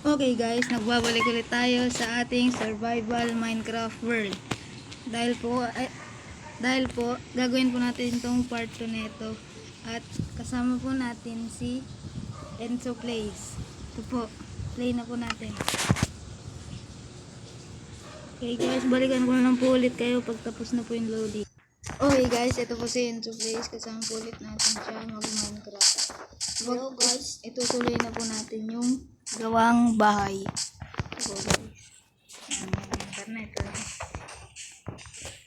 Okay guys, nagbabalik ulit tayo sa ating survival Minecraft world. Dahil po gagawin po natin itong part 2 nito. At kasama po natin si Enzo Plays. Ito po, play na po natin. Okay guys, balikan ko na lang po ulit kayo pagtapos na po yung loading. Okay guys, ito po si Enzo Plays. Kasama po ulit natin siya mag-Minecraft. Hello guys. Itutuloy na po natin yung gawang bahay. So guys, internet lang.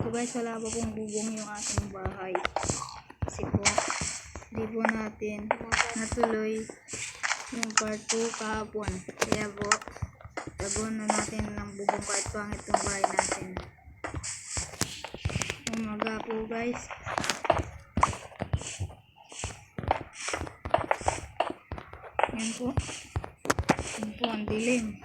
So guys, wala pa pong bubong yung ating bahay. Kasi po, di po natin natuloy yung part 2 kahapon. Kaya po, gagawin na natin ng bubong kahit pangit yung bahay natin. Umaga po guys. Yan po. Yan po, ang dilim.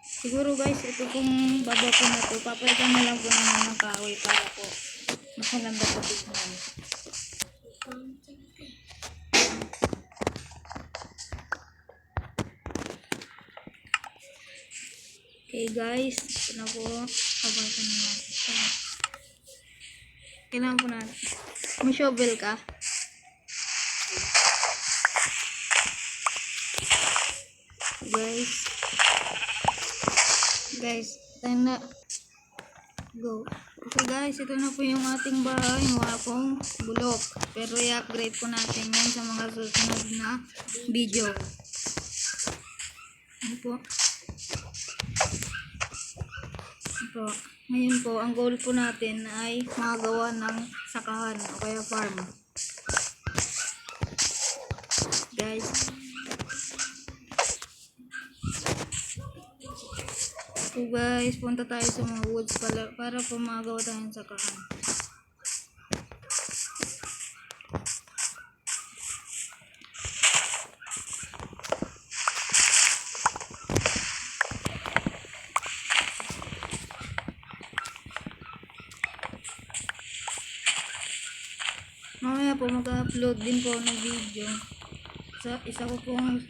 Siguro guys, ito pong baba po na to, papalitan na lang po naman ng kahoy para po mas maganda po tignan. Okay guys, ito na po. Papalitan na natin ito. Kailangan po natin. May shovel ka? Guys, tayo na. Go. Okay guys, ito na po yung ating bahay. Mukha pong bulok. Pero i-upgrade po natin yan sa mga susunod na video. Ano po? Ito. Ngayon po, ang goal po natin ay makagawa ng sakahan o kaya farm. Guys. So guys, punta tayo sa mga woods para po makagawa tayo ng sakahan. Mamaya po mag-upload din po ng video sa isa ko pong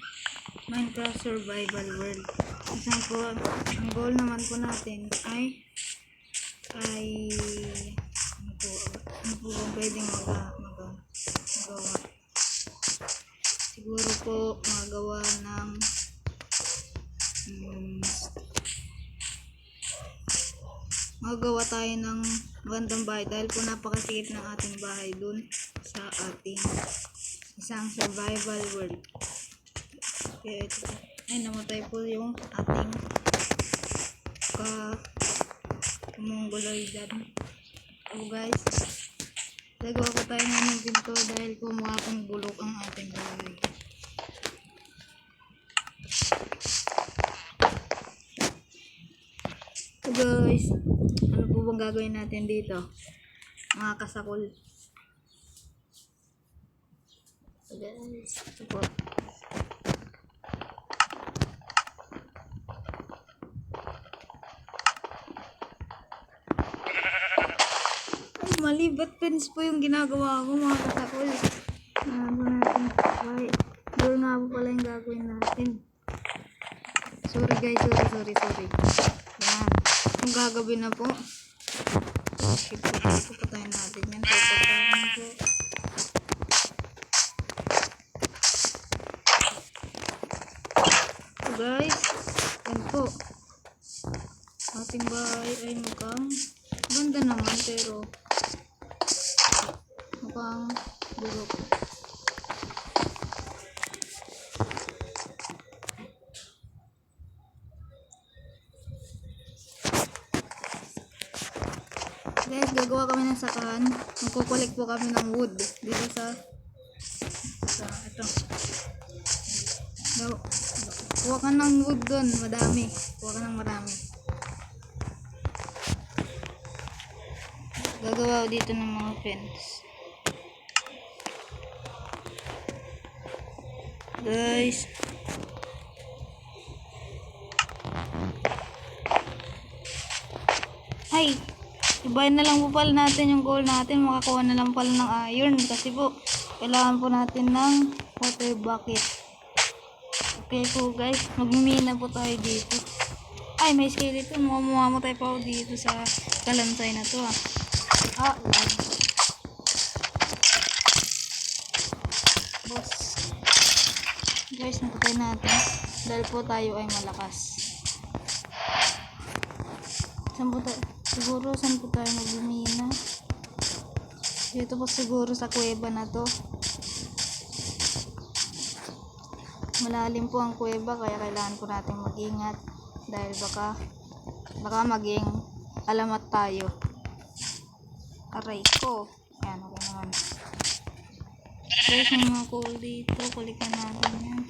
Minecraft Survival World. Kasi po, ang goal naman po natin ay ano po bang pwedeng magawa. Siguro po magawa ng magawa tayo ng magandang bahay dahil po napakasikip ng ating bahay dun sa ating isang survival world. Kaya ito po. Ay, namatay po yung ating kamungguloy dyan. So guys, gagawa ko tayo ng pinto dahil po mukha pong bulok ang ating bahay. So guys, ano po bang gagawin natin dito? Mga kasakol. So guys, ito po. Mali, ba't fence po yung ginagawa ko mga kasakol? Door nga po pala yung gagawin natin. Sorry guys, sorry. Yan. Kung gagawin na po. Shit po, patayin natin yan. Pagpagkain po. So guys, yan po. Ating bahay ay mukhang ganda naman pero mukhang bulok. Guys, gagawa kami ng sakahan. Magkukulik po kami ng wood dito sa ito. Kuha ka ng wood doon, madami. Kuha ka ng marami. Gagawa ko dito ng mga fence. Guys, ay, ibahin na lang po pala natin yung goal natin. Makakuha na lang pala ng iron kasi po kailangan po natin ng water bucket. Okay po guys, magmimina po tayo dito. Ay, may skeleton. Mamamatay pa ako dito sa kalansay na to lag. Boss. Guys, napatay natin. Dahil po tayo ay malakas. Siguro saan po tayo magmimina? Dito po siguro sa kuweba na to. Malalim po ang kuweba kaya kailangan po natin mag-ingat dahil baka maging alamat tayo. Aray ko. Ayan, okay naman. Guys, may mga coal dito. Kulikan natin yan.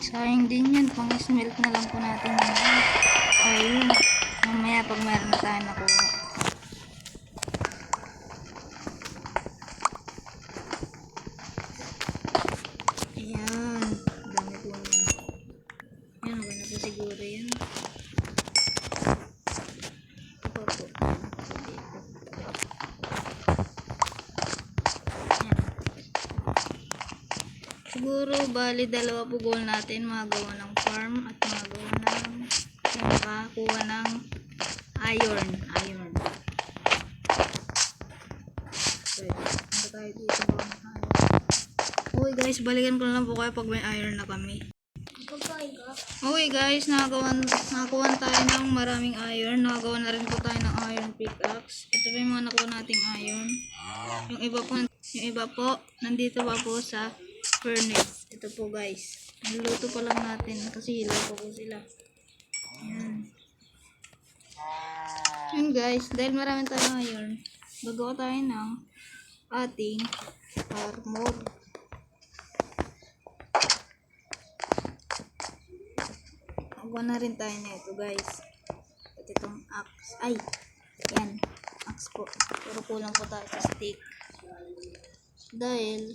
Sayang din yan. Pang-smelt na lang po natin yan. Ayun. Mamaya pag meron na tayo nakuha. Ayan. Dami po yan. Ayan. Okay na po siguro yan. Ito po. Dito. Ayan. Siguro bali dalawa po goal natin, magawa ng farm at magawa ng makakuha ng iron. Okay, ano tayo dito gawa ng iron. Okay guys, balikan ko na lang po kayo pag may iron na kami. Okay guys, nakakuha tayo ng maraming iron. Nakagawa na rin po tayo ng iron pickaxe. Ito pa yung mga nakuha nating iron. Yung iba po nandito pa po sa furnace. Ito po guys. Niluluto pa lang natin kasi hilaw pa po sila. Ayan. Yun guys. Dahil marami tayong iron, gagawa tayo ng ating armor. Gagawa na rin tayo na ito guys. At itong axe. Ay! Yan. Axe po. Pero kulang po tayo sa stick. Dahil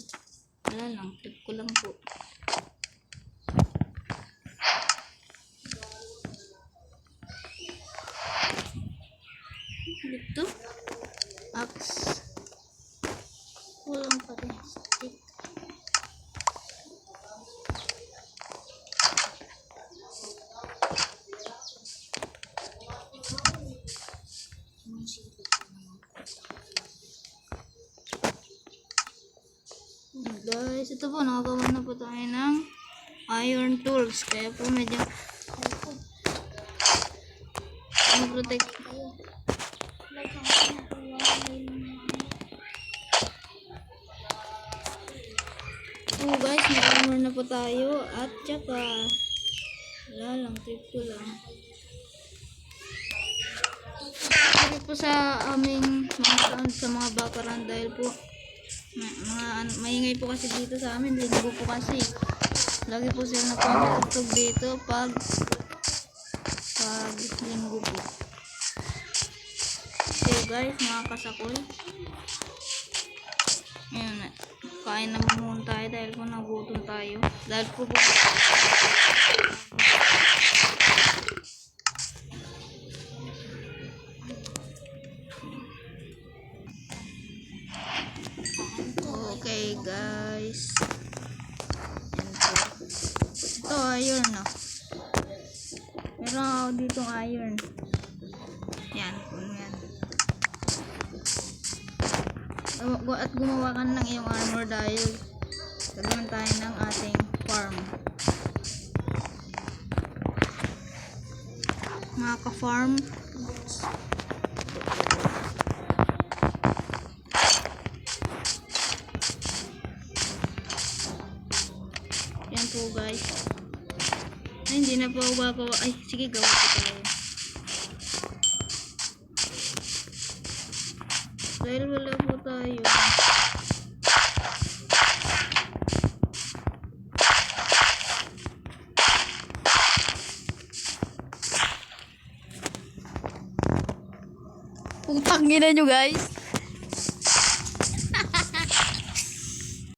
wala lang, tip ko lang po. Ito, axe. Kulang pa rin stick. Guys, ito po, nakagawa na po tayo ng iron tools. Kaya po medyo protect. Oh guys, naka-armor na po tayo. At saka wala lang, tip ko lang. Sorry po sa aming mga sound sa mga background dahil po maingay po kasi dito sa amin. Linggo po kasi. Lagi po sila napapatugtog dito pag linggo po. So guys, mga kasakol. Ayan, kain na muna tayo dahil po nagutom tayo. Dahil po okay guys, ito iron no. Meron ako ditong iron. Yan, yan. At gumawa ka ng iyong armor dahil gagawin tayo ng ating farm. Mga ka-farm, yan po guys. Ay, hindi na po gagawa. Ay, sige, gawa po tayo. Dahil wala po tayo. Putang ina nyo guys.